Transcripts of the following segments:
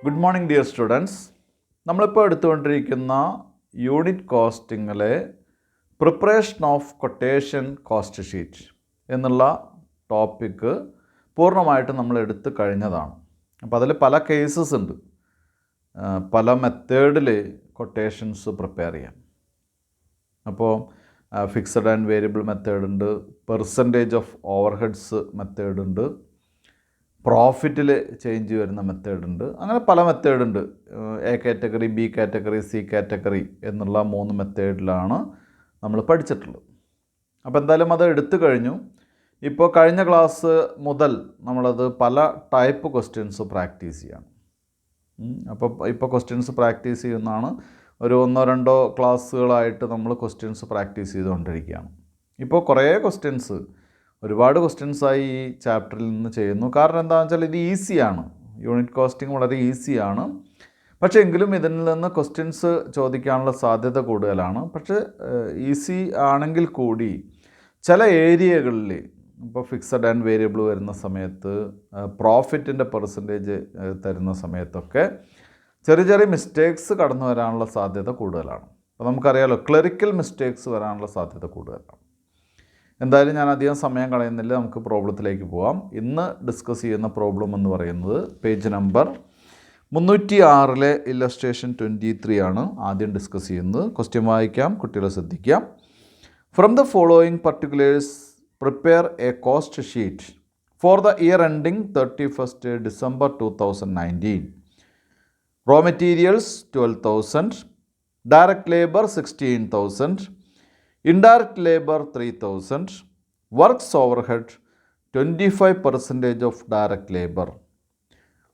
Good morning dear students. നമ്മളിപ്പോൾ എടുത്തുകൊണ്ടിരിക്കുന്ന unit കോസ്റ്റിങ്ങിലെ preparation of quotation cost sheet എന്നുള്ള ടോപ്പിക്ക് പൂർണ്ണമായിട്ട് നമ്മൾ എടുത്തു കഴിഞ്ഞതാണ്. അപ്പോൾ അതിൽ പല കേസസ് ഉണ്ട്, പല മെത്തേഡിൽ കൊട്ടേഷൻസ് പ്രിപ്പയർ ചെയ്യാം. അപ്പോൾ ഫിക്സഡ് ആൻഡ് വേരിയബിൾ മെത്തേഡ് ഉണ്ട്, പെർസെൻറ്റേജ് ഓഫ് ഓവർഹെഡ്സ് മെത്തേഡ് ഉണ്ട്, പ്രോഫിറ്റിൽ ചേഞ്ച് വരുന്ന മെത്തേഡ് ഉണ്ട്. അങ്ങനെ പല മെത്തേഡ് ഉണ്ട്. A category, B category, C category എന്നുള്ള 3 മെത്തേഡിലാണ് നമ്മൾ പഠിച്ചിട്ടുള്ളത്. അപ്പോൾ എന്തായാലും അത് എടുത്തു കഴിഞ്ഞു. ഇപ്പോൾ കഴിഞ്ഞ ക്ലാസ് മുതൽ നമ്മളത് പല ടൈപ്പ് ക്വസ്റ്റ്യൻസ് പ്രാക്ടീസ് ചെയ്യണം. അപ്പോൾ ഇപ്പോൾ ക്വസ്റ്റ്യൻസ് പ്രാക്ടീസ് ചെയ്യുന്നതാണ്. ഒരു 1-2 ക്ലാസ്സുകളായിട്ട് നമ്മൾ ക്വസ്റ്റ്യൻസ് പ്രാക്ടീസ് ചെയ്തുകൊണ്ടിരിക്കുകയാണ്. ഇപ്പോൾ കുറേ ക്വസ്റ്റ്യൻസ്, ഒരുപാട് ക്വസ്റ്റ്യൻസായി ഈ ചാപ്റ്ററിൽ നിന്ന് ചെയ്യുന്നു. കാരണം എന്താണെന്ന് വെച്ചാൽ ഇത് ഈസിയാണ്, യൂണിറ്റ് കോസ്റ്റിംഗ് വളരെ ഈസിയാണ്. പക്ഷേ എങ്കിലും ഇതിൽ നിന്ന് ക്വസ്റ്റ്യൻസ് ചോദിക്കാനുള്ള സാധ്യത കൂടുതലാണ്. പക്ഷേ ഈസി ആണെങ്കിൽ കൂടി ചില ഏരിയകളിൽ, ഇപ്പോൾ ഫിക്സഡ് ആൻഡ് വേരിയബിൾ വരുന്ന സമയത്ത്, പ്രോഫിറ്റിൻ്റെ പെർസെൻറ്റേജ് തരുന്ന സമയത്തൊക്കെ ചെറിയ ചെറിയ മിസ്റ്റേക്സ് കടന്നു വരാനുള്ള സാധ്യത കൂടുതലാണ്. അപ്പോൾ നമുക്കറിയാമല്ലോ, ക്ലറിക്കൽ മിസ്റ്റേക്സ് വരാനുള്ള സാധ്യത കൂടുതലാണ്. എന്തായാലും ഞാൻ അധികം സമയം കളയുന്നില്ല, നമുക്ക് പ്രോബ്ലത്തിലേക്ക് പോകാം. ഇന്ന് ഡിസ്കസ് ചെയ്യുന്ന പ്രോബ്ലം എന്ന് പറയുന്നത് പേജ് നമ്പർ 306 ഇല്ലസ്ട്രേഷൻ 23 ആണ് ആദ്യം ഡിസ്കസ് ചെയ്യുന്നത്. ക്വസ്റ്റ്യൻ വായിക്കാം, കുട്ടികളെ ശ്രദ്ധിക്കാം. From the following particulars prepare A cost sheet for the year ending 31st December 2019. Raw materials 12,000, direct labor 16,000, indirect labor 3,000, works overhead 25% of direct labor,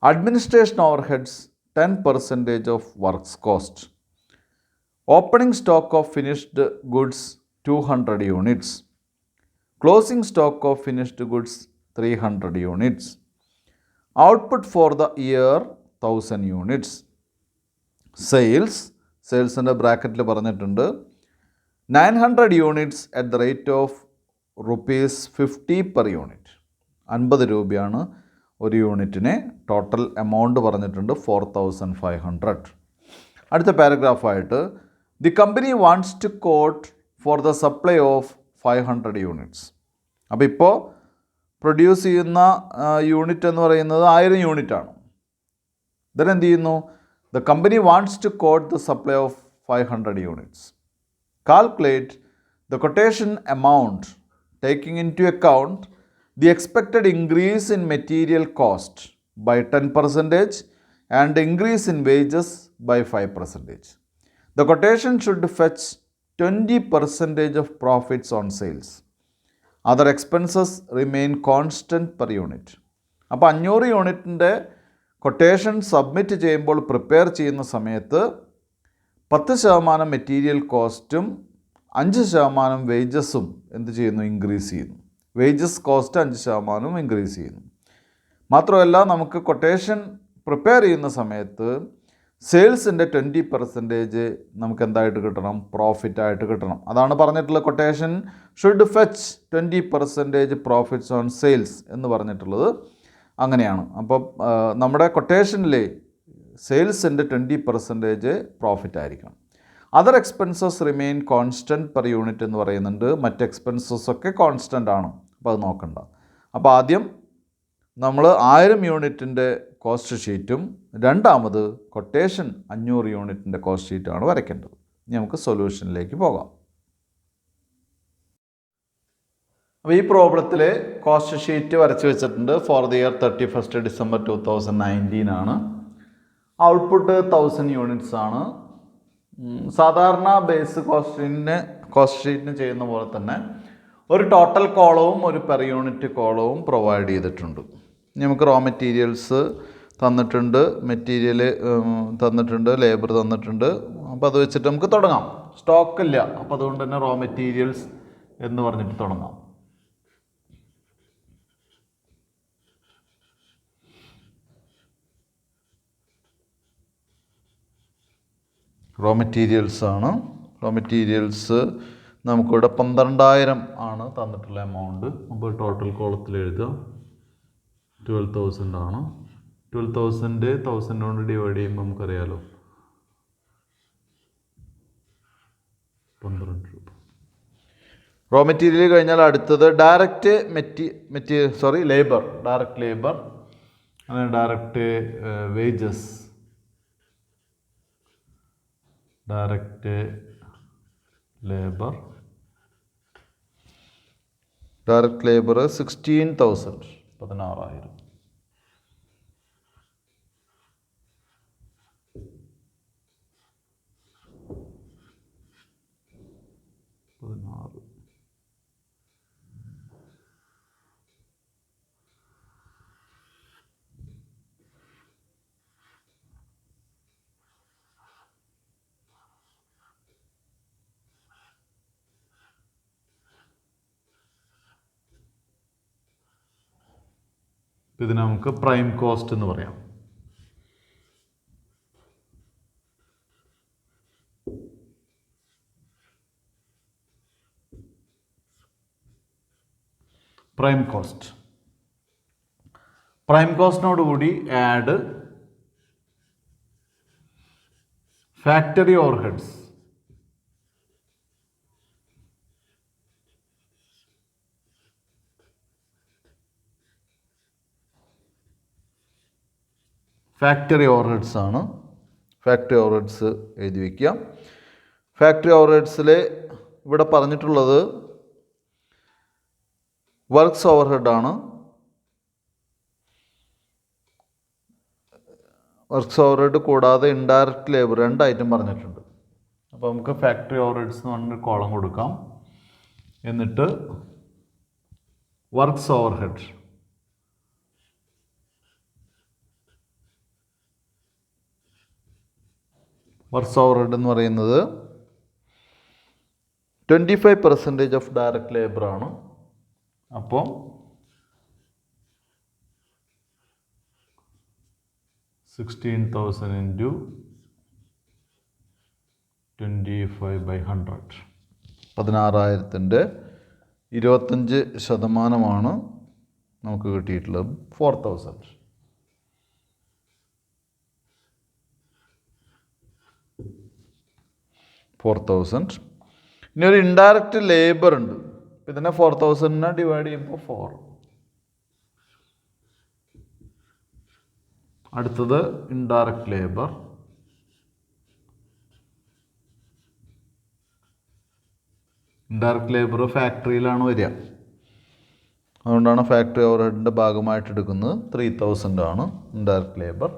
administration overheads 10% of works cost, opening stock of finished goods 200 units, closing stock of finished goods 300 units, output for the year 1000 units, സെയിൽസിൻ്റെ ബ്രാക്കറ്റിൽ പറഞ്ഞിട്ടുണ്ട് 900 units at the rate of ₹50 per unit. 50 രൂപയാണ് ഒരു യൂണിറ്റിന്. Total amount പറഞ്ഞിട്ടുണ്ട് 4500. അടുത്ത പാരഗ്രാഫായിട്ട് the company wants to quote for the supply of 500 units. അപ്പോൾ ഇപ്പോൾ പ്രൊഡ്യൂസ് ചെയ്യുന്ന യൂണിറ്റ് എന്ന് പറയുന്നത് 1000 യൂണിറ്റാണ്. എന്ത് ചെയ്യുന്നു? The company wants to quote the supply of 500 units. Calculate the quotation amount taking into account the expected increase in material cost by 10% and increase in wages by 5%. The quotation should fetch 20% of profits on sales. Other expenses remain constant per unit. അപ്പോൾ 500 യൂണിറ്റിൻ്റെ quotation submit ചെയ്യുമ്പോൾ, prepare ചെയ്യുന്ന സമയത്ത് 10% material കോസ്റ്റും 5% വേജസും എന്ത് ചെയ്യുന്നു? Increase ചെയ്യുന്നു. Wages cost 5% increase ചെയ്യുന്നു. മാത്രമല്ല, നമുക്ക് കൊട്ടേഷൻ പ്രിപ്പയർ ചെയ്യുന്ന സമയത്ത് സെയിൽസിൻ്റെ 20% നമുക്ക് എന്തായിട്ട് കിട്ടണം? പ്രോഫിറ്റായിട്ട് കിട്ടണം. അതാണ് പറഞ്ഞിട്ടുള്ളത്, quotation should fetch 20% profits on sales എന്ന് പറഞ്ഞിട്ടുള്ളത് അങ്ങനെയാണ്. അപ്പോൾ നമ്മുടെ കൊട്ടേഷനിൽ സെയിൽസിൻ്റെ 20% പ്രോഫിറ്റ് ആയിരിക്കണം. Other expenses remain constant per unit എന്ന് പറയുന്നുണ്ട്. മറ്റ് എക്സ്പെൻസസ് ഒക്കെ കോൺസ്റ്റൻ്റ് ആണ്, അപ്പോൾ അത് നോക്കണ്ട. അപ്പോൾ ആദ്യം നമ്മൾ 1000 യൂണിറ്റിൻ്റെ കോസ്റ്റ് ഷീറ്റും രണ്ടാമത് കൊട്ടേഷൻ 500 യൂണിറ്റിൻ്റെ കോസ്റ്റ് ഷീറ്റുമാണ് വരയ്ക്കേണ്ടത്. ഇനി നമുക്ക് സൊല്യൂഷനിലേക്ക് പോകാം. അപ്പോൾ ഈ പ്രോബ്ലത്തിൽ കോസ്റ്റ് ഷീറ്റ് വരച്ച് വെച്ചിട്ടുണ്ട്. For the year 31st December 2019 ആണ്. ഔട്ട്പുട്ട് 1000 യൂണിറ്റ്സ് ആണ്. സാധാരണ ബേസ് കോസ്റ്റ് ഷീറ്റിന് ചെയ്യുന്ന പോലെ തന്നെ ഒരു ടോട്ടൽ കോളവും ഒരു പെർ യൂണിറ്റ് കോളവും പ്രൊവൈഡ് ചെയ്തിട്ടുണ്ട്. നമുക്ക് റോ മെറ്റീരിയൽസ് തന്നിട്ടുണ്ട്, മെറ്റീരിയൽ തന്നിട്ടുണ്ട്, ലേബർ തന്നിട്ടുണ്ട്. അപ്പോൾ അത് വെച്ചിട്ട് നമുക്ക് തുടങ്ങാം. സ്റ്റോക്കില്ല, അപ്പോൾ അതുകൊണ്ട് തന്നെ റോ മെറ്റീരിയൽസ് എന്ന് പറഞ്ഞിട്ട് തുടങ്ങാം. റോ മെറ്റീരിയൽസ് ആണ്. റോ മെറ്റീരിയൽസ് നമുക്കിവിടെ 12,000 ആണ് തന്നിട്ടുള്ള എമൗണ്ട്. അപ്പോൾ ടോട്ടൽ കോളത്തിൽ എഴുതുക 12,000 ആണ്. 12,000 1000 കൊണ്ട് ഡിവൈഡ് ചെയ്യുമ്പോൾ നമുക്കറിയാലോ 12 രൂപ. റോ മെറ്റീരിയൽ കഴിഞ്ഞാൽ അടുത്തത് ഡയറക്റ്റ് ലേബർ. ഡയറക്റ്റ് ലേബർ, അങ്ങനെ direct wages, direct labour. Direct labour 16,000, 16,000. ഇതിന് നമുക്ക് പ്രൈം കോസ്റ്റ് എന്ന് പറയാം. Prime cost. പ്രൈം കോസ്റ്റിനോടുകൂടി add factory overheads. Factory overheads ആണ്. ഫാക്ടറി ഓവർഹെഡ്സ് എഴുതി വയ്ക്കുക. ഫാക്ടറി ഓവർഹെഡ്സിൽ ഇവിടെ പറഞ്ഞിട്ടുള്ളത് വർക്ക്സ് ഓവർഹെഡാണ്. വർക്ക്സ് ഓവർഹെഡ് കൂടാതെ ഇൻഡയറക്റ്റ് ലേബർ 2 ഐറ്റം പറഞ്ഞിട്ടുണ്ട്. അപ്പോൾ നമുക്ക് ഫാക്ടറി ഓവർഹെഡ്സ് എന്ന് പറഞ്ഞൊരു കോളം കൊടുക്കാം. എന്നിട്ട് വർക്ക്സ് ഓവർഹെഡ്, വർക്ക്സ് ഓവർഹെഡ് എന്ന് പറയുന്നത് 25% ഓഫ് ഡയറക്റ്റ് ലേബർ ആണ്. അപ്പോൾ 16,000 ഇൻറ്റു 25/100, 16,000-ൻ്റെ 25% നമുക്ക് കിട്ടിയിട്ടുള്ളത് 4,000. ഇനി ഒരു ഇൻഡയറക്റ്റ് ലേബർ ഉണ്ട്. ഇതിനെ 4,000 ഡിവൈഡ് ചെയ്യുമ്പോൾ 4. അടുത്തത് ഇൻഡയറക്റ്റ് ലേബർ. ഇൻഡയറക്റ്റ് ലേബർ ഫാക്ടറിയിലാണ് വരിക. അതുകൊണ്ടാണ് ഫാക്ടറി ഓവർഹെഡിൻ്റെ ഭാഗമായിട്ട് എടുക്കുന്നത്. 3,000 ആണ് ഇൻഡയറക്റ്റ് ലേബർ.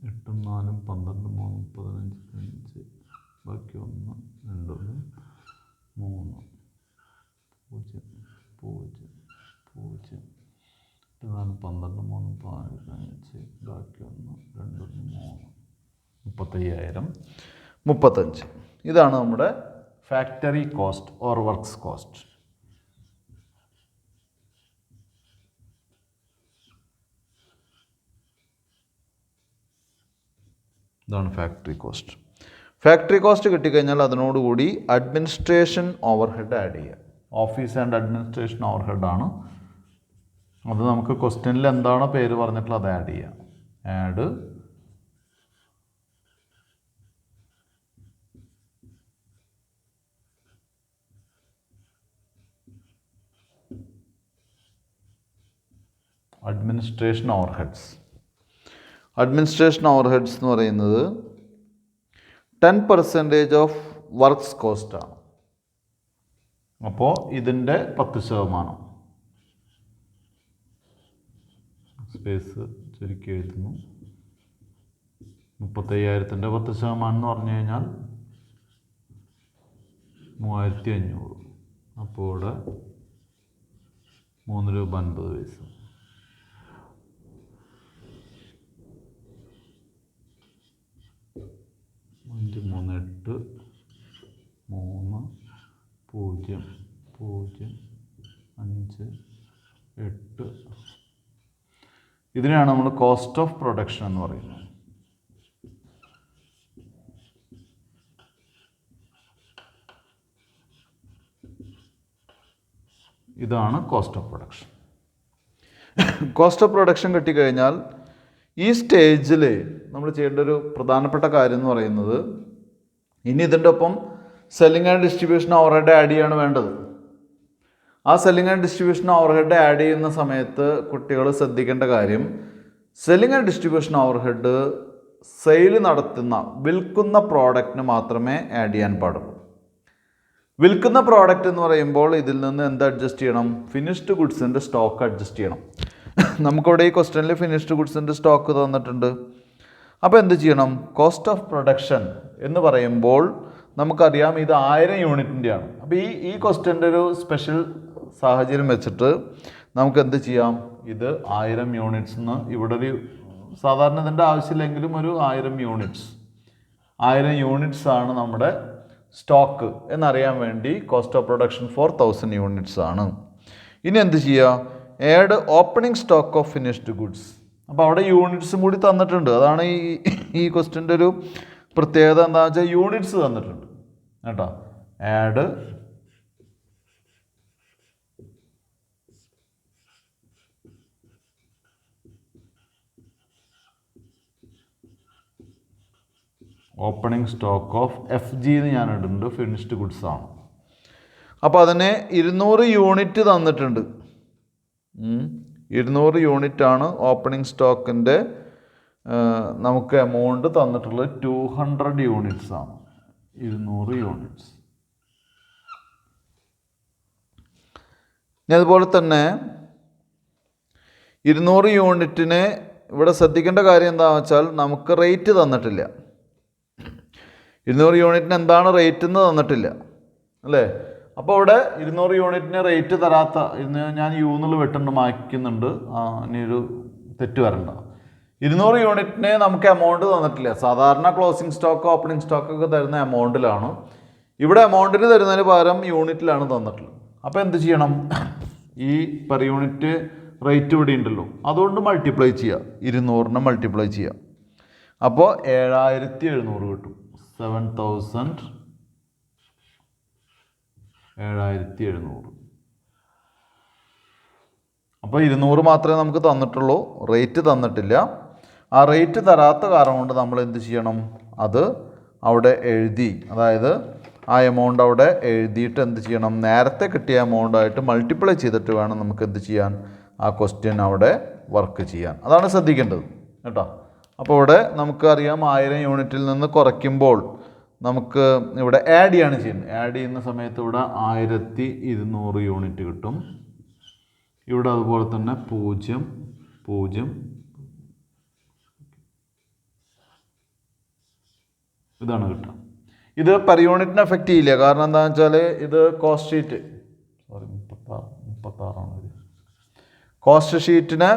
എട്ടും 4ഉം 12, 3, 15, 5, ബാക്കി 1, 2, 3, 0, 0, 0, 4, 12, 3, 15, ബാക്കി 1, 2, 3, 35,000, 35. ഇതാണ് നമ്മുടെ factory cost or works cost. ഇതാണ് ഫാക്ടറി കോസ്റ്റ്. ഫാക്ടറി കോസ്റ്റ് കിട്ടിക്കഴിഞ്ഞാൽ അതിനോടുകൂടി അഡ്മിനിസ്ട്രേഷൻ ഓവർഹെഡ് ആഡ് ചെയ്യുക. ഓഫീസ് ആൻഡ് അഡ്മിനിസ്ട്രേഷൻ ഓവർഹെഡ് ആണ്. അത് നമുക്ക് ക്വസ്റ്റ്യനിൽ എന്താണോ പേര് പറഞ്ഞിട്ടുള്ളത് അത് ആഡ് ചെയ്യാം. Add administration overheads. Administration overheads എന്ന് പറയുന്നത് 10% ഓഫ് വർക്ക്സ് കോസ്റ്റാണ്. അപ്പോൾ ഇതിൻ്റെ 10%. സ്പേസ് ചുരുക്കി എഴുതുന്നു. 35,000-ൻ്റെ 10% എന്ന് പറഞ്ഞു കഴിഞ്ഞാൽ 3,500. അപ്പോൾ ഇവിടെ 3 രൂപ 50 പൈസ. അഞ്ച് 3 8 3 0 0 5 8. ഇതിനെയാണ് നമ്മൾ കോസ്റ്റ് ഓഫ് പ്രൊഡക്ഷൻ എന്ന് പറയുന്നത്. ഇതാണ് cost of production. Cost of production കിട്ടിക്കഴിഞ്ഞാൽ ഈ സ്റ്റേജിൽ നമ്മൾ ചെയ്യേണ്ട ഒരു പ്രധാനപ്പെട്ട കാര്യം എന്ന് പറയുന്നത്, ഇനി ഇതിൻ്റെ ഒപ്പം selling and distribution overhead add ചെയ്യാണ് വേണ്ടത്. ആ selling and distribution overhead add ചെയ്യുന്ന സമയത്ത് കുട്ടികൾ ശ്രദ്ധിക്കേണ്ട കാര്യം, selling and distribution overhead sale നടത്തുന്ന വിൽക്കുന്ന പ്രോഡക്റ്റിന് മാത്രമേ ആഡ് ചെയ്യാൻ പാടുള്ളൂ. വിൽക്കുന്ന പ്രോഡക്റ്റ് എന്ന് പറയുമ്പോൾ ഇതിൽ നിന്ന് എന്ത് അഡ്ജസ്റ്റ് ചെയ്യണം? ഫിനിഷ്ഡ് ഗുഡ്സിൻ്റെ സ്റ്റോക്ക് അഡ്ജസ്റ്റ് ചെയ്യണം. നമുക്കിവിടെ ഈ ക്വസ്റ്റ്യനിൽ ഫിനിഷ്ഡ് ഗുഡ്സിൻ്റെ സ്റ്റോക്ക് തന്നിട്ടുണ്ട്. അപ്പോൾ എന്ത് ചെയ്യണം? കോസ്റ്റ് ഓഫ് പ്രൊഡക്ഷൻ എന്ന് പറയുമ്പോൾ നമുക്കറിയാം ഇത് 1000 യൂണിറ്റിൻ്റെയാണ്. അപ്പോൾ ഈ ക്വസ്റ്റ്യൻ്റെ ഒരു സ്പെഷ്യൽ സാഹചര്യം വെച്ചിട്ട് നമുക്ക് എന്ത് ചെയ്യാം? ഇത് 1000 യൂണിറ്റ്സ് എന്ന് ഇവിടെ ഒരു സാധാരണ ഇതിൻ്റെ ആവശ്യമില്ലെങ്കിലും ഒരു 1000 യൂണിറ്റ്സ് ആണ് നമ്മുടെ സ്റ്റോക്ക് എന്നറിയാൻ വേണ്ടി cost of production four 1000 units ആണ്. ഇനി എന്ത് ചെയ്യുക? Add opening stock of finished goods. അപ്പോൾ അവിടെ യൂണിറ്റ്സും കൂടി തന്നിട്ടുണ്ട്. അതാണ് ഈ ക്വസ്റ്റ്യൻ്റെ ഒരു പ്രത്യേകത. എന്താണെന്ന് വെച്ചാൽ യൂണിറ്റ്സ് തന്നിട്ടുണ്ട് കേട്ടോ. Add opening stock of FG എന്ന് ഞാൻ ഇടുന്നുണ്ട്, ഫിനിഷ്ഡ് ഗുഡ്സ് ആണ്. അപ്പോൾ അതിന് 200 യൂണിറ്റ് തന്നിട്ടുണ്ട്. 200 യൂണിറ്റാണ് ഓപ്പണിംഗ് സ്റ്റോക്കിൻ്റെ നമുക്ക് എമൗണ്ട് തന്നിട്ടുള്ളത്. 200 യൂണിറ്റ്സ് ആണ്. 200 യൂണിറ്റ്സ്. ഇനി അതുപോലെ തന്നെ 200 യൂണിറ്റിന് ഇവിടെ ശ്രദ്ധിക്കേണ്ട കാര്യം എന്താണെന്ന് വെച്ചാൽ നമുക്ക് റേറ്റ് തന്നിട്ടില്ല. 200 യൂണിറ്റിന് എന്താണ് റേറ്റ് എന്ന് തന്നിട്ടില്ല അല്ലേ? അപ്പോൾ ഇവിടെ 200 യൂണിറ്റിന് റേറ്റ് തരാത്ത, ഇന്ന് ഞാൻ യൂന്നിൽ വെട്ടുണ്ട് മായ്ക്കുന്നുണ്ട്, ഇനി ഒരു തെറ്റ് വരണ്ട. 200 യൂണിറ്റിന് നമുക്ക് എമൗണ്ട് തന്നിട്ടില്ല. സാധാരണ ക്ലോസിംഗ് സ്റ്റോക്ക് ഓപ്പണിംഗ് സ്റ്റോക്കൊക്കെ തരുന്ന എമൗണ്ടിലാണ്. ഇവിടെ എമൗണ്ടിന് തരുന്നതിന് പകരം യൂണിറ്റിലാണ് തന്നിട്ടുള്ളത്. അപ്പോൾ എന്ത് ചെയ്യണം? ഈ പെർ യൂണിറ്റ് റേറ്റ് ഇവിടെ ഉണ്ടല്ലോ, അതുകൊണ്ട് മൾട്ടിപ്ലൈ ചെയ്യുക. 200നെ മൾട്ടിപ്ലൈ ചെയ്യുക. അപ്പോൾ 7700 കിട്ടും. 7700. അപ്പോൾ 200 മാത്രമേ നമുക്ക് തന്നിട്ടുള്ളൂ, റേറ്റ് തന്നിട്ടില്ല. ആ റേറ്റ് തരാത്ത കാരണം കൊണ്ട് നമ്മൾ എന്ത് ചെയ്യണം? അത് അവിടെ എഴുതി, അതായത് ആ എമൗണ്ട് അവിടെ എഴുതിയിട്ട് എന്ത് ചെയ്യണം? നേരത്തെ കിട്ടിയ എമൗണ്ടായിട്ട് മൾട്ടിപ്ലൈ ചെയ്തിട്ട് വേണം നമുക്ക് എന്ത് ചെയ്യാൻ? ആ ക്വസ്റ്റ്യൻ അവിടെ വർക്ക് ചെയ്യാൻ. അതാണ് ശ്രദ്ധിക്കേണ്ടത് കേട്ടോ. അപ്പോൾ ഇവിടെ നമുക്കറിയാം 1000 യൂണിറ്റിൽ നിന്ന് കുറയ്ക്കുമ്പോൾ നമുക്ക് ഇവിടെ ആഡ് ചെയ്യാണ് ചെയ്യുന്നത്. ആഡ് ചെയ്യുന്ന സമയത്ത് ഇവിടെ 1200 യൂണിറ്റ് കിട്ടും. ഇവിടെ അതുപോലെ തന്നെ 0, 0 ഇതാണ് കിട്ടുക. ഇത് പെർ യൂണിറ്റിന് എഫക്റ്റ് ചെയ്യില്ല. കാരണം എന്താണെന്ന് വെച്ചാൽ ഇത് കോസ്റ്റ് ഷീറ്റ്, 36 കോസ്റ്റ് ഷീറ്റിന്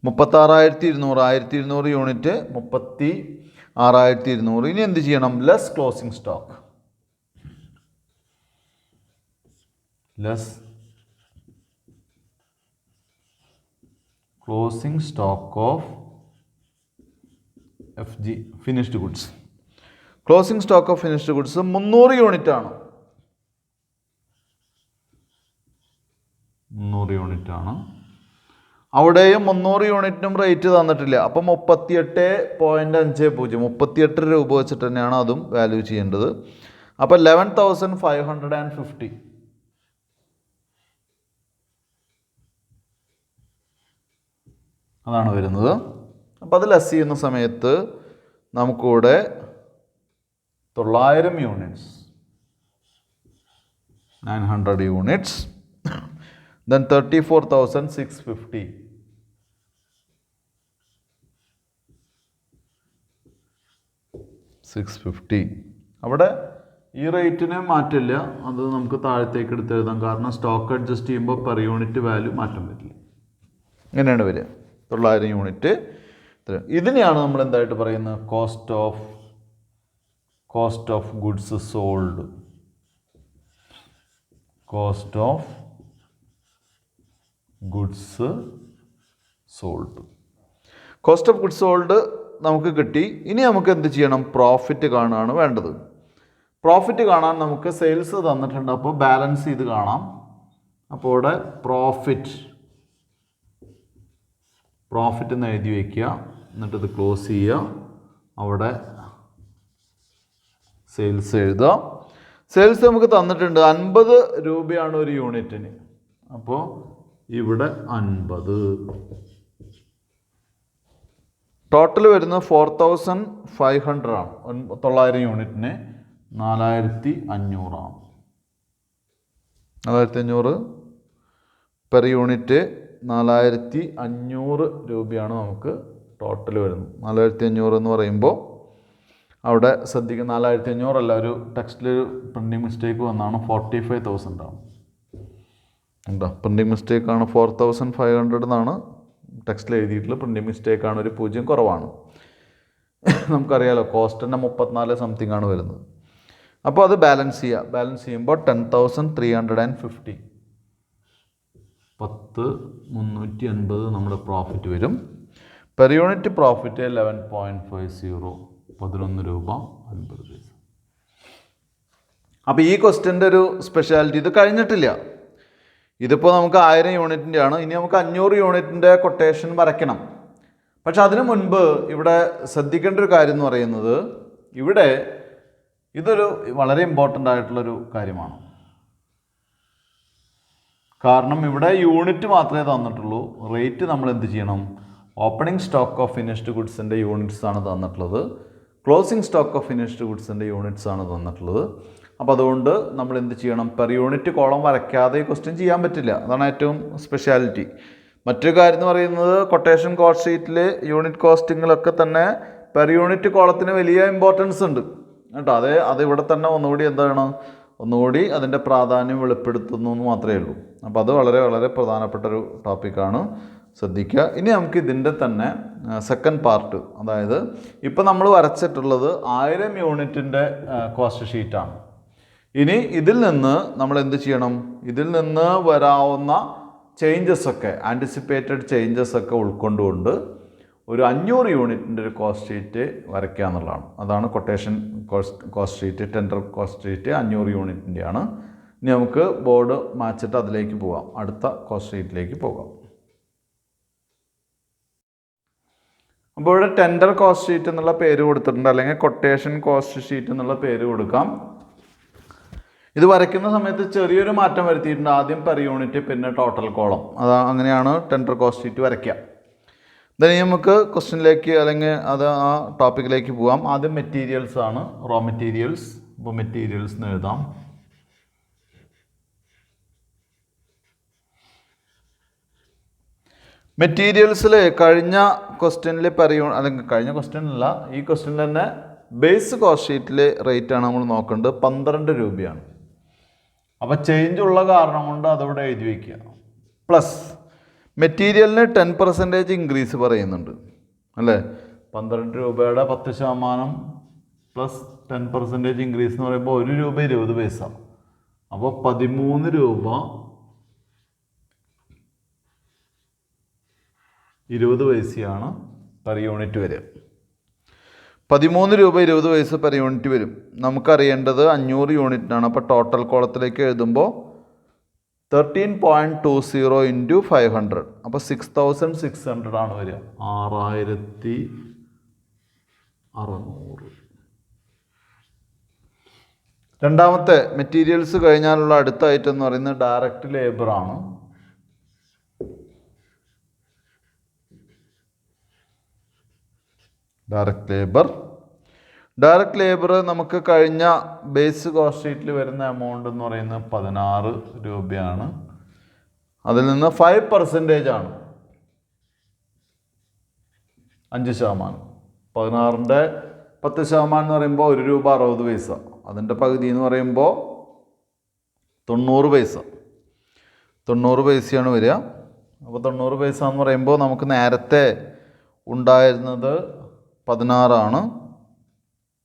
36,200, 1200 യൂണിറ്റ് 36,200. ഇനി എന്ത് ചെയ്യണം? Less closing stock, less closing stock of FG finished goods. Closing stock of finished goods 300 unit ആണ്. 300 യൂണിറ്റ് ആണ്. അവിടെയും 300 യൂണിറ്റിനും റേറ്റ് തന്നിട്ടില്ല. അപ്പം 38.50, 38 രൂപ വെച്ചിട്ട് തന്നെയാണ് അതും വാല്യൂ ചെയ്യേണ്ടത്. അപ്പോൾ 11,550 അതാണ് വരുന്നത്. അപ്പോൾ അത് ലെസ് ചെയ്യുന്ന സമയത്ത് നമുക്കിവിടെ 900 യൂണിറ്റ്സ്, 900 യൂണിറ്റ്സ്, then 34,650. അവിടെ ഈ റേറ്റിന് മാറ്റില്ല, അത് നമുക്ക് താഴത്തേക്ക് എടുത്ത് എഴുതാം. കാരണം സ്റ്റോക്ക് അഡ്ജസ്റ്റ് ചെയ്യുമ്പോൾ പെർ യൂണിറ്റ് വാല്യൂ മാറ്റം വരില്ല. ഇങ്ങനെയാണ് വരിക. 900 യൂണിറ്റ്. ഇതിനെയാണ് നമ്മൾ എന്തായിട്ട് പറയുന്നത്? Cost of goods sold. Cost of goods sold. Cost of goods sold നമുക്ക് കിട്ടി. ഇനി നമുക്ക് എന്ത് ചെയ്യണം? പ്രോഫിറ്റ് കാണുകയാണ് വേണ്ടത്. പ്രോഫിറ്റ് കാണാൻ നമുക്ക് സെയിൽസ് തന്നിട്ടുണ്ട്, അപ്പോൾ ബാലൻസ് ചെയ്ത് കാണാം. അപ്പോൾ ഇവിടെ പ്രോഫിറ്റ് എന്ന് എഴുതി വയ്ക്കുക, എന്നിട്ടിത് ക്ലോസ് ചെയ്യുക. അവിടെ സെയിൽസ് എഴുതുക. സെയിൽസ് നമുക്ക് തന്നിട്ടുണ്ട് 50 രൂപയാണ് ഒരു യൂണിറ്റിന്. അപ്പോൾ ഇവിടെ 50. ടോട്ടൽ വരുന്നത് 4500 ആണ്. 900 യൂണിറ്റിന് 4500 ആണ്. 4500 പെർ യൂണിറ്റ് 4500 രൂപയാണ് നമുക്ക് ടോട്ടൽ വരുന്നത്. 4500 എന്ന് പറയുമ്പോൾ അവിടെ ശ്രദ്ധിക്കുക, 4500 അല്ല, ഒരു ടെക്സ്റ്റിൽ പ്രിൻറ്റിങ് മിസ്റ്റേക്ക് വന്നാണ് 45,000 ആണ്. എന്താ പ്രിൻറ്റിങ് മിസ്റ്റേക്കാണ്, 4500 എന്നാണ് ടെക്സ്റ്റിൽ എഴുതിയിട്ടുള്ള പ്രിൻറ്റിങ് മിസ്റ്റേക്കാണ്, ഒരു 0 കുറവാണ്. നമുക്കറിയാലോ കോസ്റ്റ് തന്നെ 34 സംതിങ് ആണ് വരുന്നത്. അപ്പോൾ അത് ബാലൻസ് ചെയ്യുക. ബാലൻസ് ചെയ്യുമ്പോൾ 10,350 10,350 നമ്മുടെ പ്രോഫിറ്റ് വരും. പെർ യൂണിറ്റ് പ്രോഫിറ്റ് 11.50 11 രൂപ 50 പൈസ. അപ്പോൾ ഈ ക്വസ്റ്റ്യൻ്റെ ഒരു സ്പെഷ്യാലിറ്റി, ഇത് കഴിഞ്ഞിട്ടില്ല. ഇതിപ്പോൾ നമുക്ക് 1000 യൂണിറ്റിൻ്റെ ആണ്. ഇനി നമുക്ക് 500 യൂണിറ്റിൻ്റെ കൊട്ടേഷൻ വരയ്ക്കണം. പക്ഷെ അതിനു മുൻപ് ഇവിടെ ശ്രദ്ധിക്കേണ്ട ഒരു കാര്യം എന്ന് പറയുന്നത്, ഇവിടെ ഇതൊരു വളരെ ഇമ്പോർട്ടൻ്റ് ആയിട്ടുള്ളൊരു കാര്യമാണ്. കാരണം ഇവിടെ യൂണിറ്റ് മാത്രമേ തന്നിട്ടുള്ളൂ. റേറ്റ് നമ്മൾ എന്ത് ചെയ്യണം? ഓപ്പണിംഗ് സ്റ്റോക്ക് ഓഫ് ഫിനിഷ്ഡ് ഗുഡ്സിൻ്റെ യൂണിറ്റ്സ് ആണ് തന്നിട്ടുള്ളത്. ക്ലോസിംഗ് സ്റ്റോക്ക് ഓഫ് ഫിനിഷ്ഡ് ഗുഡ്സിൻ്റെ യൂണിറ്റ്സ് ആണ് തന്നിട്ടുള്ളത്. അപ്പോൾ അതുകൊണ്ട് നമ്മൾ എന്ത് ചെയ്യണം? പെർ യൂണിറ്റ് കോളം വരയ്ക്കാതെ ഈ ക്വസ്റ്റ്യൻ ചെയ്യാൻ പറ്റില്ല. അതാണ് ഏറ്റവും സ്പെഷ്യാലിറ്റി. മറ്റൊരു കാര്യം എന്ന് പറയുന്നത്, കൊട്ടേഷൻ കോസ്റ്റ് ഷീറ്റിൽ യൂണിറ്റ് കോസ്റ്റിങ്ങിലൊക്കെ തന്നെ പെർ യൂണിറ്റ് കോളത്തിന് വലിയ ഇമ്പോർട്ടൻസ് ഉണ്ട് കേട്ടോ. അത് ഇവിടെ തന്നെ ഒന്നുകൂടി അതിൻ്റെ പ്രാധാന്യം വെളിപ്പെടുത്തുന്നു എന്ന് മാത്രമേ ഉള്ളൂ. അപ്പോൾ അത് വളരെ വളരെ പ്രധാനപ്പെട്ട ഒരു ടോപ്പിക്കാണ്, ശ്രദ്ധിക്കുക. ഇനി നമുക്ക് ഇതിൻ്റെ തന്നെ സെക്കൻഡ് പാർട്ട്, അതായത് ഇപ്പം നമ്മൾ വരച്ചിട്ടുള്ളത് 1000 യൂണിറ്റിൻ്റെ കോസ്റ്റ് ഷീറ്റാണ്. ഇനി ഇതിൽ നിന്ന് നമ്മൾ എന്ത് ചെയ്യണം? ഇതിൽ നിന്ന് വരാവുന്ന ചേഞ്ചസൊക്കെ, ആൻറ്റിസിപ്പേറ്റഡ് ചേഞ്ചസൊക്കെ ഉൾക്കൊണ്ടുകൊണ്ട് ഒരു 500 യൂണിറ്റിൻ്റെ ഒരു കോസ്റ്റ് ഷീറ്റ് വരയ്ക്കുക എന്നുള്ളതാണ്. അതാണ് quotation cost sheet. Tender cost sheet 500 യൂണിറ്റിൻ്റെയാണ്. ഇനി നമുക്ക് ബോർഡ് മാച്ചിട്ട് അതിലേക്ക് പോകാം, അടുത്ത കോസ്റ്റ് ഷീറ്റിലേക്ക് പോകാം. അപ്പോൾ ഇവിടെ ടെൻഡർ കോസ്റ്റ് ഷീറ്റ് എന്നുള്ള പേര് കൊടുത്തിട്ടുണ്ട്, അല്ലെങ്കിൽ കൊട്ടേഷൻ കോസ്റ്റ് ഷീറ്റ് എന്നുള്ള പേര് കൊടുക്കാം. ഇത് വരയ്ക്കുന്ന സമയത്ത് ചെറിയൊരു മാറ്റം വരുത്തിയിട്ടുണ്ട്. ആദ്യം പെർ യൂണിറ്റ്, പിന്നെ ടോട്ടൽ കോളം. അങ്ങനെയാണ് ടെൻഡർ കോസ്റ്റ് ഷീറ്റ് വരയ്ക്കുക. ഇനി നമുക്ക് ക്വസ്റ്റ്യനിലേക്ക് അല്ലെങ്കിൽ ആ ടോപ്പിക്കിലേക്ക് പോകാം. ആദ്യം മെറ്റീരിയൽസ് ആണ്, റോ മെറ്റീരിയൽസ്. അപ്പോൾ മെറ്റീരിയൽസ് എന്ന് എഴുതാം. മെറ്റീരിയൽസിൽ കഴിഞ്ഞ ക്വസ്റ്റ്യനിൽ അല്ലെങ്കിൽ കഴിഞ്ഞ ക്വസ്റ്റ്യനല്ല, ഈ ക്വസ്റ്റ്യൻ തന്നെ ബേസ് കോസ്റ്റ് ഷീറ്റിൽ റേറ്റാണ് നമ്മൾ നോക്കേണ്ടത്. 12 രൂപയാണ്. അപ്പോൾ ചേഞ്ച് ഉള്ള കാരണം കൊണ്ട് അതവിടെ എഴുതി വയ്ക്കുക. പ്ലസ് മെറ്റീരിയലിന് 10% ഇൻക്രീസ് പറയുന്നുണ്ട് അല്ലേ? 12 രൂപയുടെ 10% പ്ലസ് 10% ഇൻക്രീസ് എന്ന് പറയുമ്പോൾ 1 രൂപ 20 പൈസ. അപ്പോൾ 13 രൂപ 20 പൈസയാണ് പെർ യൂണിറ്റ് വരിക. 13 രൂപ 20 പൈസ പെർ യൂണിറ്റ് വരും. നമുക്കറിയേണ്ടത് 500 യൂണിറ്റിനാണ്. അപ്പോൾ ടോട്ടൽ കോളത്തിലേക്ക് എഴുതുമ്പോൾ 13.20 ഇൻറ്റു 500. അപ്പോൾ 6600 ആണ് വരിക. 6600. രണ്ടാമത്തെ മെറ്റീരിയൽസ് കഴിഞ്ഞാലുള്ള അടുത്ത ഐറ്റം എന്ന് പറയുന്നത് ഡയറക്റ്റ് ലേബർ ആണ്. ഡയറക്റ്റ് ലേബർ നമുക്ക് കഴിഞ്ഞ ബേസ് കോസ്റ്റ് ഷീറ്റിൽ വരുന്ന എമൗണ്ട് എന്ന് പറയുന്നത് 16 രൂപയാണ്. അതിൽ നിന്ന് 5% ആണ്, 5%. 16ൻ്റെ 10% എന്ന് പറയുമ്പോൾ 1 രൂപ 60 പൈസ. അതിൻ്റെ പകുതി എന്ന് പറയുമ്പോൾ 90 പൈസ. 90 പൈസയാണ് വരിക. അപ്പോൾ 90 പൈസ എന്ന് പറയുമ്പോൾ നമുക്ക് നേരത്തെ ഉണ്ടായിരുന്നത് 16 ആണ്.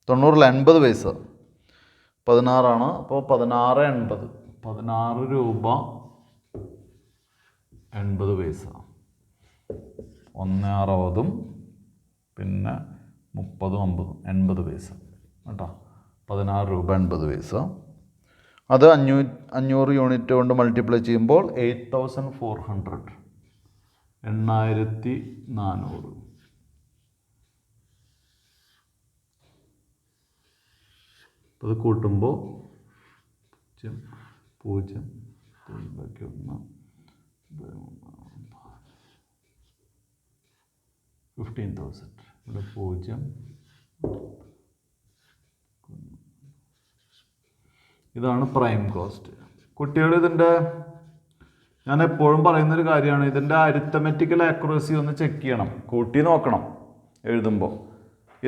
90ൽ 80 പൈസ 16 ആണ്. അപ്പോൾ 16 80, 16 രൂപ 80 പൈസ. 1.60 പിന്നെ 30, 50, 80 പൈസ കേട്ടോ. 16 രൂപ 80 പൈസ. അത് 500 യൂണിറ്റ് കൊണ്ട് മൾട്ടിപ്ലൈ ചെയ്യുമ്പോൾ 8400, 8400. അത് കൂട്ടുമ്പോൾ 0, 0, 15,000. ഇവിടെ 0. ഇതാണ് പ്രൈം കോസ്റ്റ്. കുട്ടികൾ ഇതിൻ്റെ, ഞാൻ എപ്പോഴും പറയുന്നൊരു കാര്യമാണ്, ഇതിൻ്റെ അരിത്തമെറ്റിക്കൽ ആക്യുറസി ഒന്ന് ചെക്ക് ചെയ്യണം, കൂട്ടി നോക്കണം എഴുതുമ്പോൾ.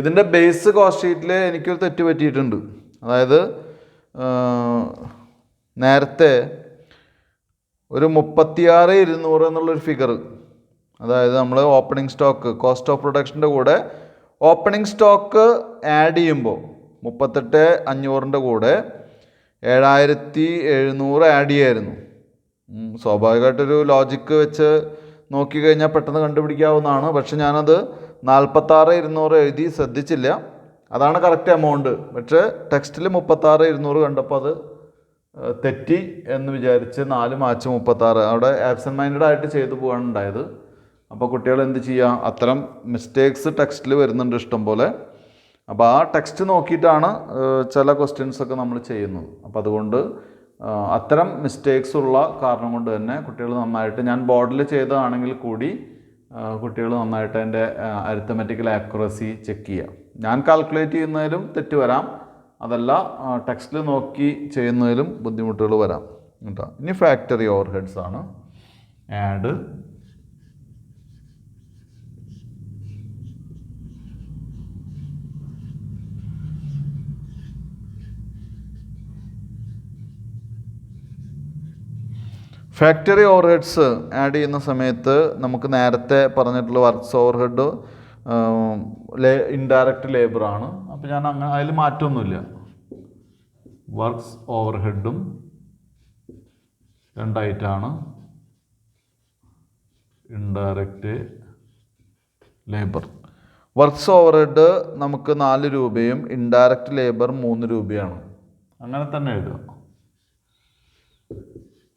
ഇതിൻ്റെ ബേസ് കോസ്റ്റ് ഷീറ്റിൽ എനിക്കൊരു തെറ്റ് പറ്റിയിട്ടുണ്ട്. അതായത് നേരത്തെ ഒരു 36,200 എന്നുള്ളൊരു ഫിഗർ, അതായത് നമ്മൾ ഓപ്പണിംഗ് സ്റ്റോക്ക് കോസ്റ്റ് ഓഫ് പ്രൊഡക്ഷൻ്റെ കൂടെ ഓപ്പണിംഗ് സ്റ്റോക്ക് ആഡ് ചെയ്യുമ്പോൾ 38,500 കൂടെ 7,700 ആഡ് ചെയ്യായിരുന്നു. സ്വാഭാവികമായിട്ടൊരു ലോജിക്ക് വെച്ച് നോക്കിക്കഴിഞ്ഞാൽ പെട്ടെന്ന് കണ്ടുപിടിക്കാവുന്നതാണ്. പക്ഷെ ഞാനത് 46,200 എഴുതി ശ്രദ്ധിച്ചില്ല. അതാണ് കറക്റ്റ് എമൗണ്ട്. പക്ഷേ ടെക്സ്റ്റിൽ 36,200 കണ്ടപ്പോൾ അത് തെറ്റി എന്ന് വിചാരിച്ച് 4 മാച്ച് 36 അവിടെ ആബ്സെൻറ്റ് മൈൻഡഡ് ആയിട്ട് ചെയ്തു പോകാണ് ഉണ്ടായത്. അപ്പോൾ കുട്ടികൾ എന്ത് ചെയ്യുക, അത്തരം മിസ്റ്റേക്സ് ടെക്സ്റ്റിൽ വരുന്നുണ്ട് ഇഷ്ടം പോലെ. അപ്പോൾ ആ ടെക്സ്റ്റ് നോക്കിയിട്ടാണ് ചില ക്വസ്റ്റ്യൻസൊക്കെ നമ്മൾ ചെയ്യുന്നത്. അപ്പോൾ അതുകൊണ്ട് അത്തരം മിസ്റ്റേക്സ് ഉള്ള കാരണം കൊണ്ട് തന്നെ കുട്ടികൾ നന്നായിട്ട്, ഞാൻ ബോർഡിൽ ചെയ്തതാണെങ്കിൽ കൂടി കുട്ടികൾ നന്നായിട്ട് അതിൻ്റെ അരിത്തമെറ്റിക്കൽ ആക്യുറസി ചെക്ക് ചെയ്യുക. ഞാൻ കാൽക്കുലേറ്റ് ചെയ്യുന്നതിലും തെറ്റ് വരാം, അതല്ല ടെക്സ്റ്റിൽ നോക്കി ചെയ്യുന്നതിലും ബുദ്ധിമുട്ടുകൾ വരാം കേട്ടോ. ഇനി ഫാക്ടറി ഓവർ ഹെഡ്സ് ആണ്. Add factory overheads add ചെയ്യുന്ന സമയത്ത് നമുക്ക് നേരത്തെ പറഞ്ഞിട്ടുള്ള വർക്ക്സ് ഓവർ ഹെഡ് ഇൻഡയറക്റ്റ് ലേബറാണ്. അപ്പോൾ ഞാൻ അങ്ങനെ അതിൽ മാറ്റമൊന്നുമില്ല. വർക്ക്സ് ഓവർ ഹെഡും രണ്ടായിട്ടാണ്, indirect labour. Works overhead നമുക്ക് 4 രൂപയും ഇൻഡയറക്റ്റ് ലേബർ 3 രൂപയാണ്. അങ്ങനെ തന്നെ എഴുതുക,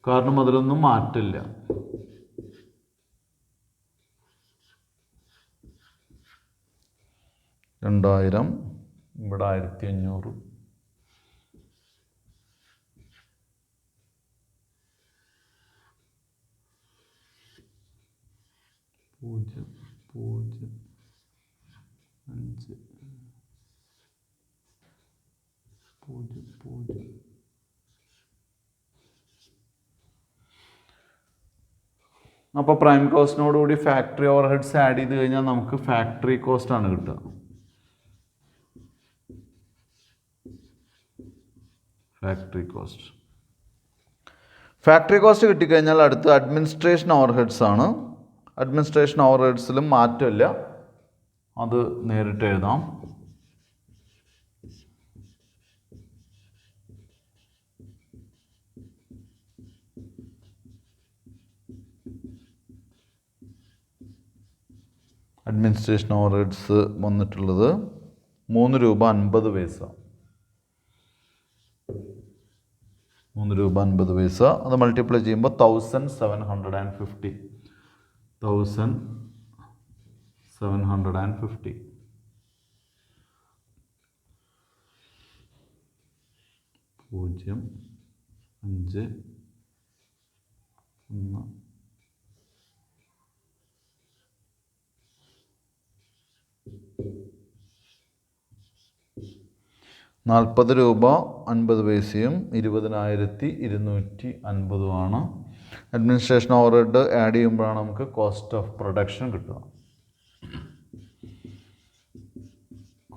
കാരണം അതിലൊന്നും മാറ്റില്ല. $2,000, ഇവിടെ 1,500. പൂജ്യം 0, 5, 0, 0. അപ്പോൾ പ്രൈം കോസ്റ്റിനോടുകൂടി ഫാക്ടറി ഓവർ ഹെഡ്സ് ആഡ് ചെയ്ത് കഴിഞ്ഞാൽ നമുക്ക് ഫാക്ടറി കോസ്റ്റ് ആണ് കിട്ടുക. ഫാക്ടറി കോസ്റ്റ് കിട്ടിക്കഴിഞ്ഞാൽ അടുത്ത് അഡ്മിനിസ്ട്രേഷൻ ഓവർ ഹെഡ്സ് ആണ്. അഡ്മിനിസ്ട്രേഷൻ ഓവർ ഹെഡ്സിലും മാറ്റമില്ല, അത് നേരിട്ട് എഴുതാം. അഡ്മിനിസ്ട്രേഷൻ ഓവർ ഹെഡ്സ് വന്നിട്ടുള്ളത് 3 രൂപ 50 പൈസ. 3 രൂപ 50 പൈസ. അത് മൾട്ടിപ്ലൈ ചെയ്യുമ്പോൾ 1,750. 1,750. 0, 5, 1. 40 രൂപ 50 പൈസയും 20,250 അഡ്മിനിസ്ട്രേഷൻ ഓവർ ഹെഡ് ആഡ് ചെയ്യുമ്പോഴാണ് നമുക്ക് കോസ്റ്റ് ഓഫ് പ്രൊഡക്ഷൻ കിട്ടുക.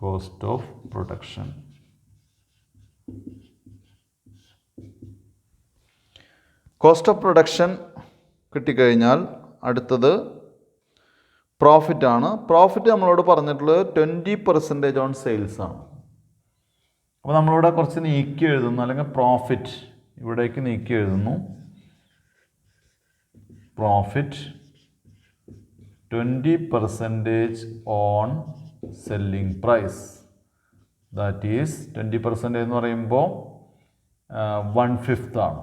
Cost of production. Cost of production കിട്ടിക്കഴിഞ്ഞാൽ അടുത്തത് പ്രോഫിറ്റ് ആണ്. പ്രോഫിറ്റ് നമ്മളോട് പറഞ്ഞിട്ടുള്ളത് 20% ഓൺ സെയിൽസ് ആണ്. അപ്പോൾ നമ്മളിവിടെ കുറച്ച് നീക്കി എഴുതുന്നു, അല്ലെങ്കിൽ പ്രോഫിറ്റ് ഇവിടേക്ക് നീക്കി എഴുതുന്നു. Profit 20% on selling price. That is 20% എന്ന് പറയുമ്പോൾ 1/5 ആണ്.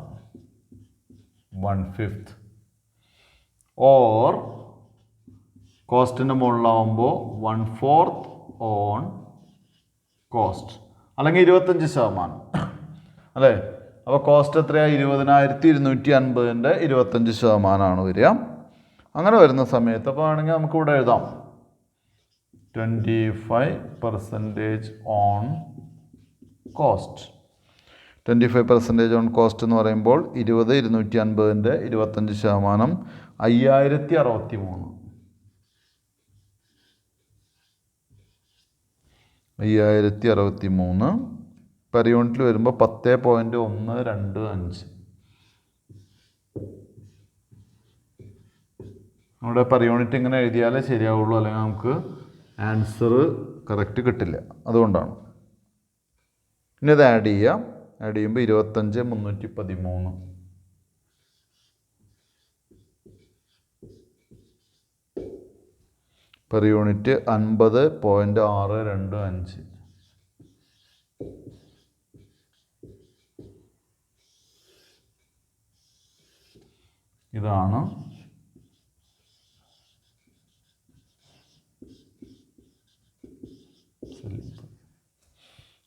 1/5 or കോസ്റ്റിൻ്റെ മുകളിലാവുമ്പോൾ 1/4 ഓൺ കോസ്റ്റ്, അല്ലെങ്കിൽ 25%. അല്ലേ? അപ്പോൾ കോസ്റ്റ് എത്രയാണ്? 20,250-ൻ്റെ 25% വരിക. അങ്ങനെ വരുന്ന സമയത്ത് അപ്പോൾ ആണെങ്കിൽ നമുക്ക് ഇവിടെ എഴുതാം 25% ഓൺ കോസ്റ്റ്. 25% ഓൺ കോസ്റ്റ് എന്ന് പറയുമ്പോൾ 20,250-ൻ്റെ 25% 5,063. 5,063 പെർ യൂണിറ്റിൽ വരുമ്പോൾ 10.125. നമ്മുടെ പെർ യൂണിറ്റ് ഇങ്ങനെ എഴുതിയാലേ ശരിയാവുള്ളൂ, അല്ലെങ്കിൽ നമുക്ക് ആൻസർ കറക്റ്റ് കിട്ടില്ല. അതുകൊണ്ടാണ്. ഇനി ഇത് ആഡ് ചെയ്യാം. ആഡ് ചെയ്യുമ്പോൾ 25,313. Per unit 50.625. ഇതാണ്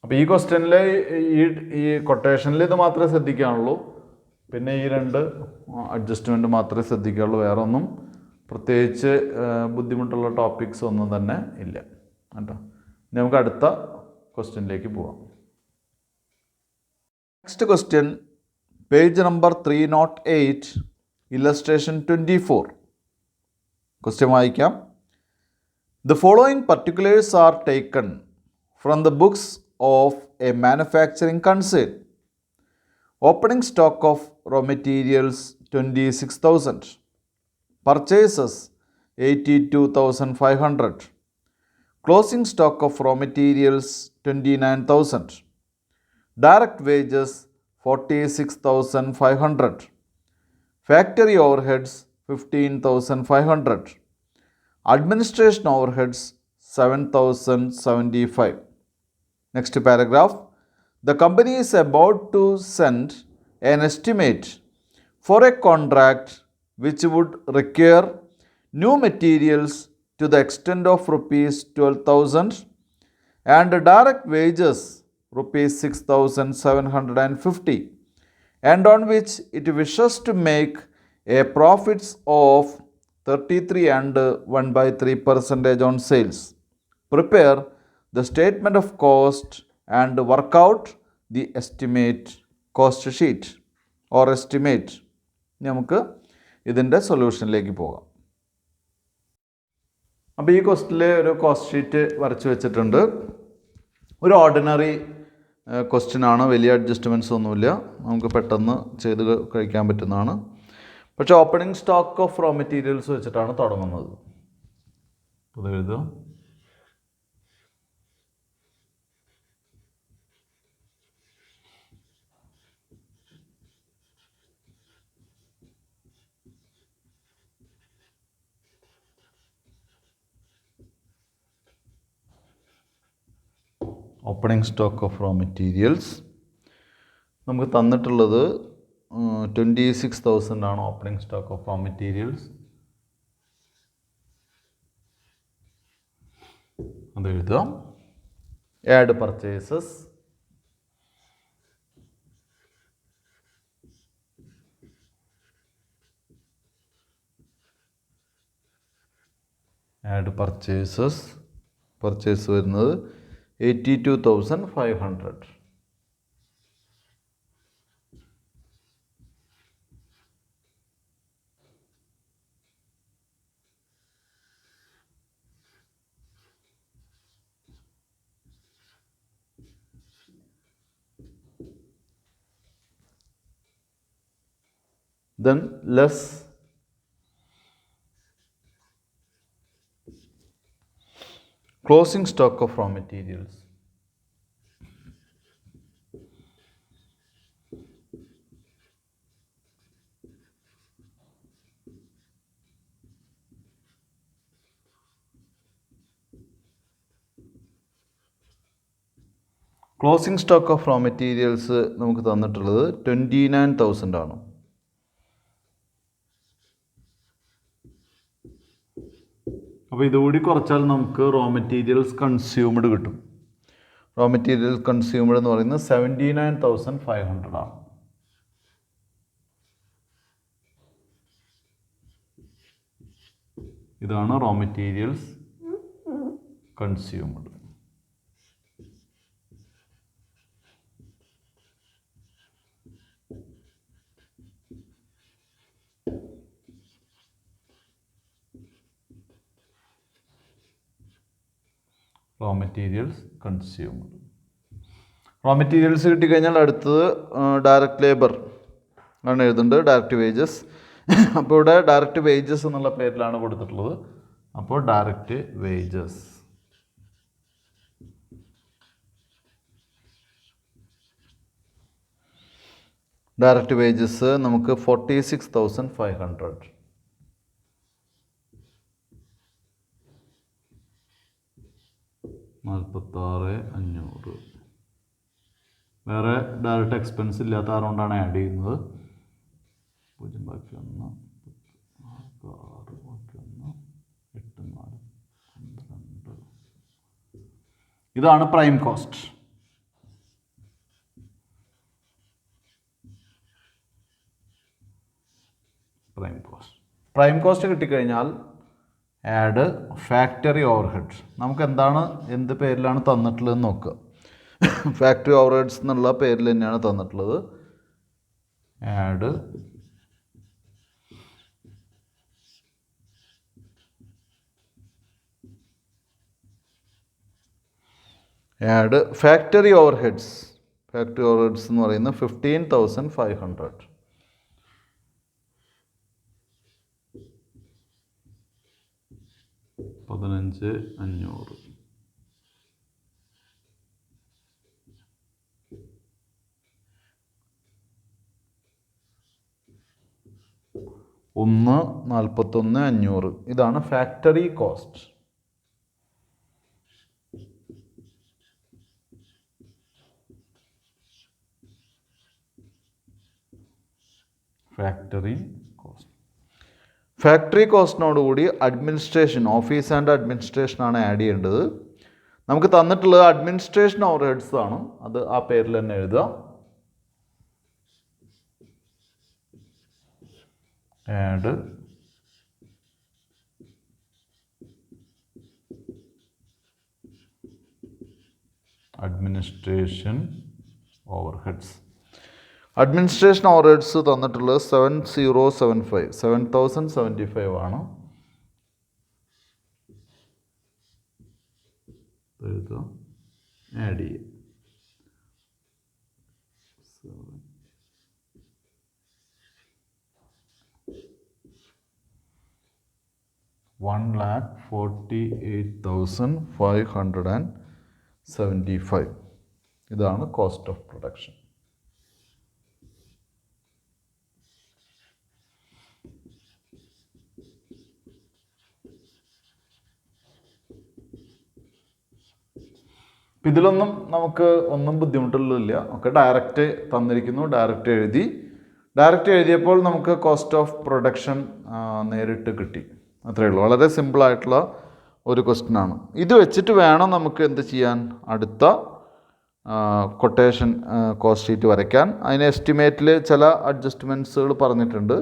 അപ്പോൾ ഈ ക്വസ്റ്റ്യനിൽ ഈ കൊട്ടേഷനിൽ ഇത് മാത്രമേ ശ്രദ്ധിക്കാനുള്ളൂ. പിന്നെ ഈ 2 അഡ്ജസ്റ്റ്മെൻറ്റ് മാത്രമേ ശ്രദ്ധിക്കാനുള്ളൂ. വേറെ ഒന്നും പ്രത്യേകിച്ച് ബുദ്ധിമുട്ടുള്ള ടോപ്പിക്സ് ഒന്നും തന്നെ ഇല്ല കേട്ടോ. ഇനി നമുക്ക് അടുത്ത ക്വസ്റ്റ്യനിലേക്ക് പോവാം. Next question, page number 308, illustration 24. Question വായിക്കാം. The following particulars are taken from the books of a manufacturing concern. Opening stock of raw materials 26,000. Purchases 82,500. Closing stock of raw materials 29,000. Direct wages 46,500. Factory overheads 15,500. Administration overheads 7,075. Next paragraph. The company is about to send an estimate for a contract which would require new materials to the extent of rupees 12,000 and direct wages rupees 6,750, and on which it wishes to make a profits of 33 and 1/3% on sales. Prepare the statement of cost and work out the estimate cost sheet or estimate. നമുക്ക് ഇതിൻ്റെ സൊല്യൂഷനിലേക്ക് പോകാം. അപ്പോൾ ഈ ക്വസ്റ്റിൽ ഒരു cost sheet വരച്ച് വെച്ചിട്ടുണ്ട്. ഒരു ordinary ക്വസ്റ്റ്യനാണ്, വലിയ അഡ്ജസ്റ്റ്മെൻറ്റ്സ് ഒന്നുമില്ല, നമുക്ക് പെട്ടെന്ന് ചെയ്ത് കഴിക്കാൻ പറ്റുന്നതാണ്. പക്ഷേ opening stock of raw materials വെച്ചിട്ടാണ് തുടങ്ങുന്നത്. അത് എഴുതുക. Opening stock of raw materials നമുക്ക് തന്നിട്ടുള്ളത് 26,000 ആണ് opening stock of raw materials. അത് എഴുതാം. ആഡ് പർച്ചേസസ് പർച്ചേസ് വരുന്നത് 82,500. Then less closing stock of raw materials. Closing stock of raw materials നമുക്ക് തന്നിട്ടുള്ളത് 29,000 ആണ്. അപ്പോൾ ഇതുകൂടി കുറച്ചാൽ നമുക്ക് റോ മെറ്റീരിയൽസ് കൺസ്യൂംഡ് കിട്ടും. റോ മെറ്റീരിയൽ കൺസ്യൂംഡ് എന്ന് പറയുന്നത് 79,500 ആണ്. ഇതാണ് raw materials consumed. Raw materials consumed. Raw materials കിട്ടിക്കഴിഞ്ഞാൽ അടുത്തത് ഡയറക്റ്റ് ലേബർ ആണ് എഴുതുന്നത്, ഡയറക്റ്റ് വേജസ്. അപ്പോൾ ഇവിടെ ഡയറക്റ്റ് വേജസ് എന്നുള്ള പേരിലാണ് കൊടുത്തിട്ടുള്ളത്. അപ്പോൾ ഡയറക്റ്റ് വേജസ്. ഡയറക്റ്റ് വേജസ് നമുക്ക് 46,500. $46,500. വേറെ ഡയറക്റ്റ് എക്സ്പെൻസ് ഇല്ലാത്ത അതുകൊണ്ടാണ് ആഡ് ചെയ്യുന്നത്. 0 ബാക്കി 1 6 ബാക്കി 1 8 4 12. ഇതാണ് പ്രൈം കോസ്റ്റ്. പ്രൈം കോസ്റ്റ് കിട്ടിക്കഴിഞ്ഞാൽ ആഡ് ഫാക്ടറി ഓവർഹെഡ്സ്. നമുക്ക് എന്ത് പേരിലാണ് തന്നിട്ടുള്ളതെന്ന് നോക്കുക. ഫാക്ടറി ഓവർഹെഡ്സ് എന്നുള്ള പേരിൽ തന്നെയാണ് തന്നിട്ടുള്ളത്. Add factory overheads. Factory overheads എന്ന് പറയുന്നത് 15,500. 15,500. ഒന്ന് 41,500. ഇതാണ് ഫാക്ടറി കോസ്റ്റ്. ഫാക്ടറി കോസ്റ്റിനോടുകൂടി അഡ്മിനിസ്ട്രേഷൻ, ഓഫീസ് ആൻഡ് അഡ്മിനിസ്ട്രേഷൻ ആണ് ആഡ് ചെയ്യേണ്ടത്. നമുക്ക് തന്നിട്ടുള്ളത് അഡ്മിനിസ്ട്രേഷൻ ഓവർഹെഡ്സ് ആണ്. അത് ആ പേരിൽ തന്നെ എഴുതുക. Add administration overheads. Administration overheads തന്നിട്ടുള്ളത് 7,075 ആണ്. ആഡ് ചെയ്യുക. 1,48,575. ഇതാണ് കോസ്റ്റ് ഓഫ് പ്രൊഡക്ഷൻ. ഇതിലൊന്നും നമുക്ക് ഒന്നും ബുദ്ധിമുട്ടുള്ളതില്ല. ഒക്കെ ഡയറക്റ്റ് തന്നിരിക്കുന്നു. ഡയറക്റ്റ് എഴുതിയപ്പോൾ നമുക്ക് കോസ്റ്റ് ഓഫ് പ്രൊഡക്ഷൻ നേരിട്ട് കിട്ടി. അത്രയേ ഉള്ളൂ. വളരെ സിമ്പിളായിട്ടുള്ള ഒരു ക്വസ്റ്റ്യൻ ആണ്. ഇത് വെച്ചിട്ട് വേണം നമുക്ക് എന്ത് ചെയ്യാൻ, അടുത്ത കൊട്ടേഷൻ കോസ്റ്റ് ഷീറ്റ് വരയ്ക്കാൻ. അതിന് എസ്റ്റിമേറ്റിൽ ചില അഡ്ജസ്റ്റ്മെൻറ്റ്സുകൾ പറഞ്ഞിട്ടുണ്ട്.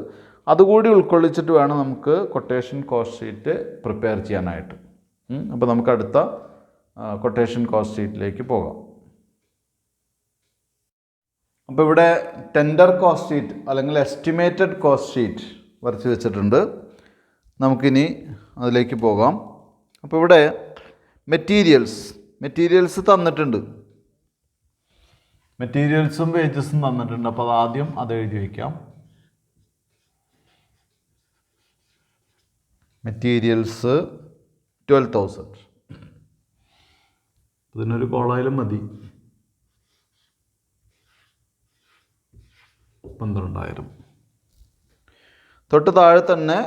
അതുകൂടി ഉൾക്കൊള്ളിച്ചിട്ട് വേണം നമുക്ക് കൊട്ടേഷൻ കോസ്റ്റ് ഷീറ്റ് പ്രിപ്പയർ ചെയ്യാനായിട്ട്. അപ്പോൾ നമുക്ക് അടുത്ത കൊട്ടേഷൻ കോസ്റ്റ് ഷീറ്റിലേക്ക് പോകാം. അപ്പോൾ ഇവിടെ ടെൻഡർ കോസ്റ്റ് ഷീറ്റ് അല്ലെങ്കിൽ എസ്റ്റിമേറ്റഡ് കോസ്റ്റ് ഷീറ്റ് വരച്ച് വെച്ചിട്ടുണ്ട്. നമുക്കിനി അതിലേക്ക് പോകാം. അപ്പോൾ ഇവിടെ മെറ്റീരിയൽസ് തന്നിട്ടുണ്ട്. മെറ്റീരിയൽസും വേജസും തന്നിട്ടുണ്ട്. അപ്പോൾ ആദ്യം അത് എഴുതി വയ്ക്കാം. മെറ്റീരിയൽസ് 12,000. ഇതിനൊരു കോളായാലും മതി. 12,000. തൊട്ട് താഴെ തന്നെ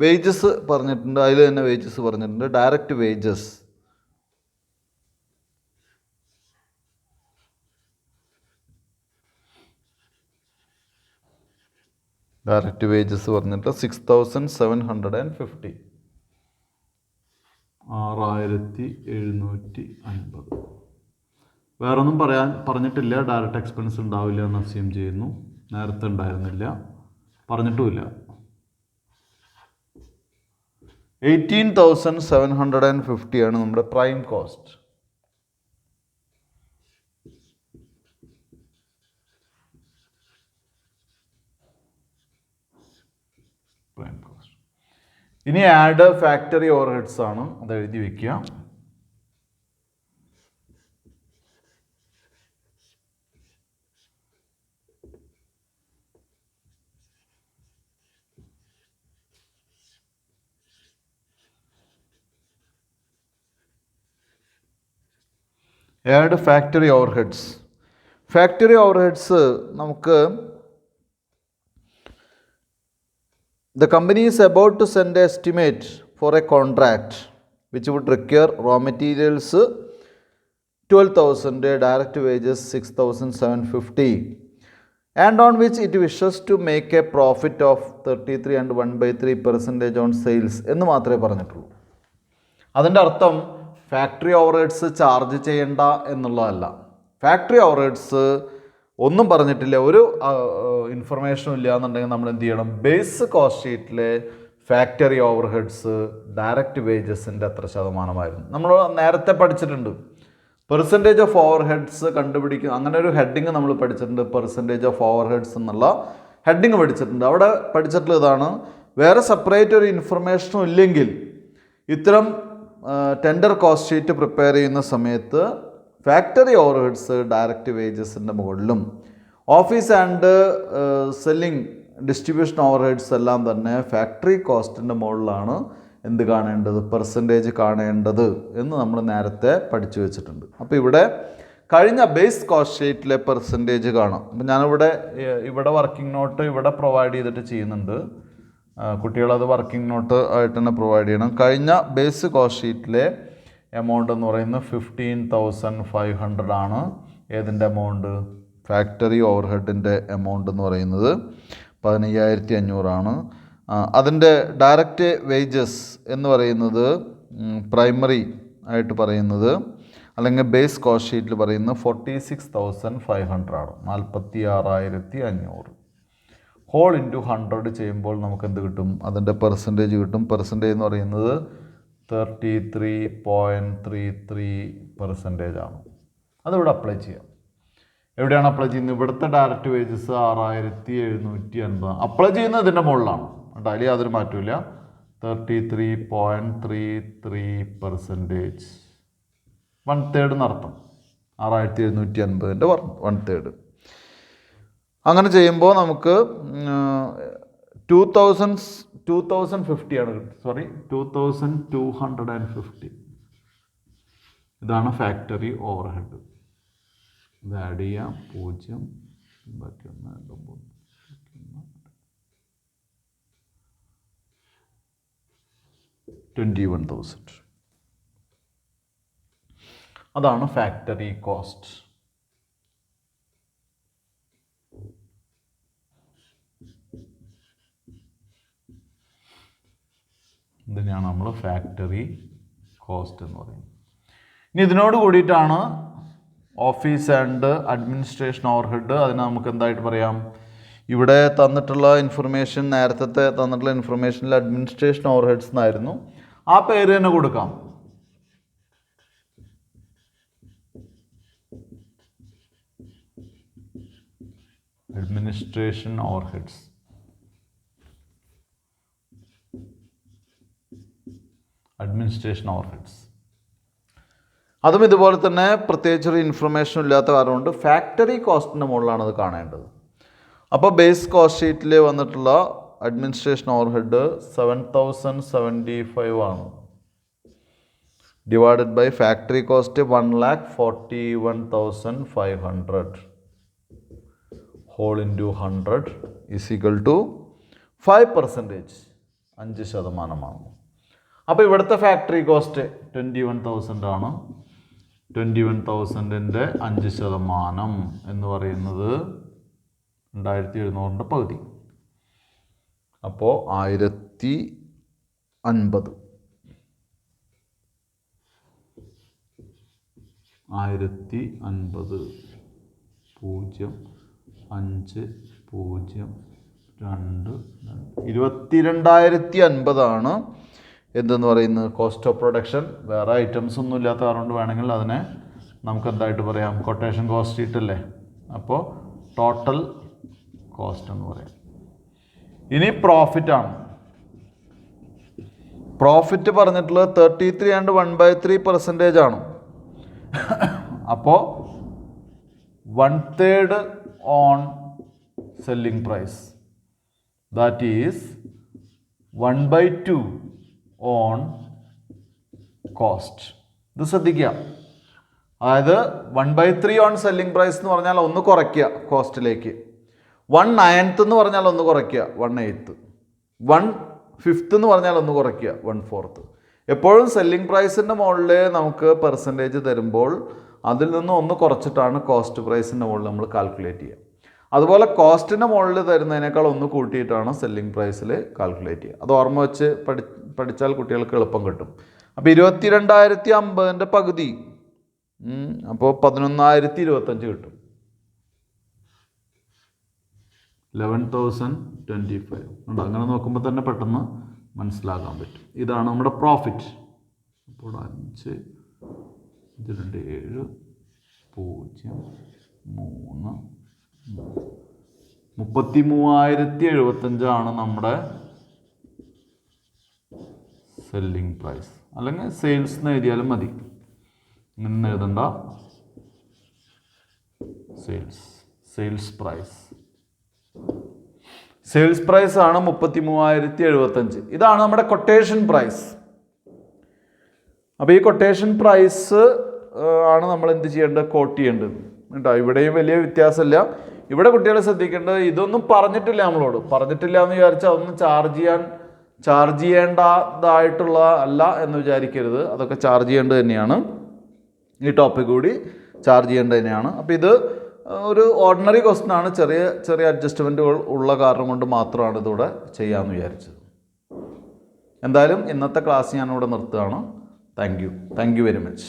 വേജസ് പറഞ്ഞിട്ടുണ്ട്. അതിൽ തന്നെ വേജസ് പറഞ്ഞിട്ടുണ്ട്. ഡയറക്റ്റ് വേജസ് ഡയറക്റ്റ് വേജസ് പറഞ്ഞിട്ട് 6750. 6750. വേറൊന്നും പറഞ്ഞിട്ടില്ല. ഡയറക്റ്റ് എക്സ്പെൻസ് ഉണ്ടാവില്ല എന്ന് അസ്യൂം ചെയ്യുന്നു. നേരത്തെ ഉണ്ടായിരുന്നില്ല, പറഞ്ഞിട്ടുമില്ല. 18,750 ആണ് നമ്മുടെ പ്രൈം കോസ്റ്റ്. ഇനി ആഡ് ഫാക്ടറി ഓവർഹെഡ്സ് ആണ്, അത് എഴുതി വെക്കുക. Add factory overheads. Factory overheads നമുക്ക് the company is about to send an estimate for a contract which would require raw materials 12,000, direct wages 6,750, and on which it wishes to make a profit of 33 and 1/3% on sales എന്ന് മാത്രമേ പറഞ്ഞിട്ടുള്ളൂ. അതിൻ്റെ അർത്ഥം factory overheads charge ചെയ്യേണ്ട എന്നുള്ളതല്ല. Factory overheads ഒന്നും പറഞ്ഞിട്ടില്ല, ഒരു ഇൻഫർമേഷനും ഇല്ല എന്നുണ്ടെങ്കിൽ നമ്മൾ എന്ത് ചെയ്യണം? ബേസ് കോസ്റ്റ് ഷീറ്റിലെ ഫാക്ടറി ഓവർഹെഡ്സ് ഡയറക്റ്റ് വേജസിൻ്റെ എത്ര ശതമാനമായിരുന്നു നമ്മൾ നേരത്തെ പഠിച്ചിട്ടുണ്ട്. പെർസെൻറ്റേജ് ഓഫ് ഓവർഹെഡ്സ് കണ്ടുപിടിക്കുക, അങ്ങനെ ഒരു ഹെഡിങ് നമ്മൾ പഠിച്ചിട്ടുണ്ട്. പെർസെൻറ്റേജ് ഓഫ് ഓവർഹെഡ്സ് എന്നുള്ള ഹെഡിങ് പഠിച്ചിട്ടുണ്ട്. അവിടെ പഠിച്ചിട്ടുള്ള ഇതാണ്, വേറെ സെപ്പറേറ്റ് ഒരു ഇൻഫർമേഷനും ഇല്ലെങ്കിൽ ഇത്തരം ടെൻഡർ കോസ്റ്റ് ഷീറ്റ് പ്രിപ്പയർ ചെയ്യുന്ന സമയത്ത് ഫാക്ടറി ഓവർഹെഡ്സ് ഡയറക്റ്റ് വേജസിൻ്റെ മുകളിലും office and selling distribution overheads എല്ലാം തന്നെ ഫാക്ടറി കോസ്റ്റിൻ്റെ മുകളിലാണ് എന്ത് കാണേണ്ടത്? പെർസെൻറ്റേജ് കാണേണ്ടത് എന്ന് നമ്മൾ നേരത്തെ പഠിച്ചു വെച്ചിട്ടുണ്ട്. അപ്പോൾ ഇവിടെ കഴിഞ്ഞ ബേസ് കോസ്റ്റ് ഷീറ്റിലെ പെർസെൻറ്റേജ് കാണാം. അപ്പം ഇവിടെ വർക്കിംഗ് നോട്ട് ഇവിടെ പ്രൊവൈഡ് ചെയ്തിട്ട് ചെയ്യുന്നുണ്ട്. കുട്ടികളത് വർക്കിംഗ് നോട്ട് ആയിട്ട് തന്നെ പ്രൊവൈഡ് ചെയ്യണം. കഴിഞ്ഞ ബേസ് കോസ്റ്റ് ഷീറ്റിലെ എമൗണ്ട് എന്ന് പറയുന്നത് 15,500 ആണ്. ഏതിൻ്റെ എമൗണ്ട്? ഫാക്ടറി ഓവർഹെഡിൻ്റെ എമൗണ്ട് എന്ന് പറയുന്നത് 15,500 ആണ്. അതിൻ്റെ ഡയറക്റ്റ് വേജസ് എന്ന് പറയുന്നത് പ്രൈമറി ആയിട്ട് പറയുന്നത് അല്ലെങ്കിൽ ബേസ് കോസ്റ്റ് ഷീറ്റിൽ പറയുന്നത് 46,500 ആണ്. 46,500 ഹോൾ ഇൻറ്റു 100 ചെയ്യുമ്പോൾ നമുക്ക് എന്ത് കിട്ടും? അതിൻ്റെ പെർസെൻറ്റേജ് കിട്ടും. പെർസെൻറ്റേജ് എന്ന് പറയുന്നത് 33.33% ആണ്. അതിവിടെ അപ്ലൈ ചെയ്യാം. എവിടെയാണ് അപ്ലൈ ചെയ്യുന്നത്? ഇവിടുത്തെ ഡയറക്റ്റ് വേജസ് 6,780 അപ്ലൈ ചെയ്യുന്നത് ഇതിൻ്റെ മുകളിലാണ്. അതിൽ യാതൊരു മാറ്റമില്ല. 33.33%, 1/3 എന്നർത്ഥം. 6,780 1/3. അങ്ങനെ ചെയ്യുമ്പോൾ നമുക്ക് 2,250 ആണ് കിട്ടും. 2,250. ഇതാണ് ഫാക്ടറി ഓവർഹെഡ്. ഇത് ആഡ് ചെയ്യാം. 0 21,000. അതാണ് ഫാക്ടറി കോസ്റ്റ്. ഇതിനെയാണ് നമ്മൾ ഫാക്ടറി കോസ്റ്റ് എന്ന് പറയുന്നത്. ഇനി ഇതിനോട് കൂടിയിട്ടാണ് ഓഫീസ് ആൻഡ് അഡ്മിനിസ്ട്രേഷൻ ഓവർഹെഡ്. അതിന് നമുക്ക് എന്തായിട്ട് പറയാം? ഇവിടെ തന്നിട്ടുള്ള ഇൻഫർമേഷൻ, നേരത്തെ തന്നിട്ടുള്ള ഇൻഫർമേഷനിൽ അഡ്മിനിസ്ട്രേഷൻ ഓവർഹെഡ്സ് എന്നായിരുന്നു. ആ പേര് തന്നെ കൊടുക്കാം. Administration overheads. Administration overheads. അതും ഇതുപോലെ തന്നെ പ്രത്യേകിച്ചൊരു ഇൻഫർമേഷൻ ഇല്ലാത്ത കാരണമുണ്ട് ഫാക്ടറി കോസ്റ്റിൻ്റെ മുകളിലാണ് അത് കാണേണ്ടത്. അപ്പോൾ ബേസ് കോസ്റ്റ് ഷീറ്റിൽ വന്നിട്ടുള്ള അഡ്മിനിസ്ട്രേഷൻ ഓവർഹെഡ് 7,075 ആണ്. Divided by factory cost 1,41,500 whole into 100 is equal to 5%, 5%. അപ്പോൾ ഇവിടുത്തെ ഫാക്ടറി കോസ്റ്റ് 21,000 ആണ്. 21,000ൻ്റെ 5% എന്ന് പറയുന്നത് 2,700ൻ്റെ പകുതി. അപ്പോൾ 1050. 1050 2250 എന്തെന്ന് പറയുന്നത് കോസ്റ്റ് ഓഫ് പ്രൊഡക്ഷൻ. വേറെ ഐറ്റംസ് ഒന്നും ഇല്ലാത്ത കാരണം വേണമെങ്കിൽ അതിനെ നമുക്ക് എന്തായിട്ട് പറയാം, കൊട്ടേഷൻ കോസ്റ്റ് ഷീറ്റല്ലേ. അപ്പോൾ ടോട്ടൽ കോസ്റ്റ് എന്ന് പറയാം. ഇനി പ്രോഫിറ്റാണ്. പ്രോഫിറ്റ് പറഞ്ഞിട്ടുള്ളത് 33 and 1/3% ആണ്. അപ്പോൾ 1/3 on selling price, that is 1/2 on cost. ഇത് ശ്രദ്ധിക്കുക. അതായത് 1/3 ഓൺ സെല്ലിംഗ് പ്രൈസ് എന്ന് പറഞ്ഞാൽ ഒന്ന് കുറയ്ക്കുക കോസ്റ്റിലേക്ക്. 1/9 എന്ന് പറഞ്ഞാൽ ഒന്ന് കുറയ്ക്കുക 1/8. 1/5 എന്ന് പറഞ്ഞാൽ ഒന്ന് കുറയ്ക്കുക 1/4. എപ്പോഴും സെല്ലിംഗ് പ്രൈസിൻ്റെ മുകളിൽ നമുക്ക് പെർസെൻറ്റേജ് തരുമ്പോൾ അതിൽ നിന്ന് ഒന്ന് കുറച്ചിട്ടാണ് കോസ്റ്റ് പ്രൈസിൻ്റെ മുകളിൽ നമ്മൾ കാൽക്കുലേറ്റ് ചെയ്യുക. അതുപോലെ കോസ്റ്റിൻ്റെ മുകളിൽ തരുന്നതിനേക്കാൾ ഒന്ന് കൂട്ടിയിട്ടാണ് സെല്ലിംഗ് പ്രൈസിൽ കാൽക്കുലേറ്റ് ചെയ്യുക. അത് ഓർമ്മ വെച്ച് പഠിച്ചാൽ കുട്ടികൾക്ക് എളുപ്പം കിട്ടും. അപ്പോൾ 22,050 പകുതി, അപ്പോൾ 11,025 കിട്ടും. 11,025 ഉണ്ട്. അങ്ങനെ നോക്കുമ്പോൾ തന്നെ പെട്ടെന്ന് മനസ്സിലാക്കാൻ പറ്റും. ഇതാണ് നമ്മുടെ പ്രോഫിറ്റ്. അപ്പോൾ 5, 2, 7, 0, 3, 33,075 നമ്മുടെ സെല്ലിംഗ് പ്രൈസ്. അല്ലെങ്കിൽ സെയിൽസ് എന്ന് എഴുതിയാലും മതി, ഇങ്ങനെ എഴുതണ്ട. Sales price. സെയിൽസ് പ്രൈസ് ആണ് 33,075. ഇതാണ് നമ്മുടെ കൊട്ടേഷൻ പ്രൈസ്. അപ്പോൾ ഈ കൊട്ടേഷൻ പ്രൈസ് ആണ് നമ്മൾ എന്ത് ചെയ്യേണ്ടത്, കോട്ട് ചെയ്യേണ്ടത് കേട്ടോ. ഇവിടെയും വലിയ വ്യത്യാസമില്ല. ഇവിടെ കുട്ടികൾ ശ്രദ്ധിക്കേണ്ടത്, ഇതൊന്നും പറഞ്ഞിട്ടില്ല നമ്മളോട്. പറഞ്ഞിട്ടില്ല എന്ന് വിചാരിച്ചാൽ അതൊന്നും ചാർജ് ചെയ്യേണ്ടതായിട്ടുള്ള അല്ല എന്ന് വിചാരിക്കരുത്. അതൊക്കെ ചാർജ് ചെയ്യേണ്ടത് തന്നെയാണ്. ഈ ടോപ്പിക് കൂടി ചാർജ് ചെയ്യേണ്ടത് തന്നെയാണ്. അപ്പോൾ ഇത് ഒരു ഓർഡിനറി ക്വസ്റ്റ്യൻ ആണ്. ചെറിയ അഡ്ജസ്റ്റ്മെൻറ്റുകൾ ഉള്ള കാരണം കൊണ്ട് മാത്രമാണ് ഇതിവിടെ ചെയ്യാമെന്ന് വിചാരിച്ചത്. എന്തായാലും ഇന്നത്തെ ക്ലാസ് ഞാനിവിടെ നിർത്തുകയാണ്. Thank you very much.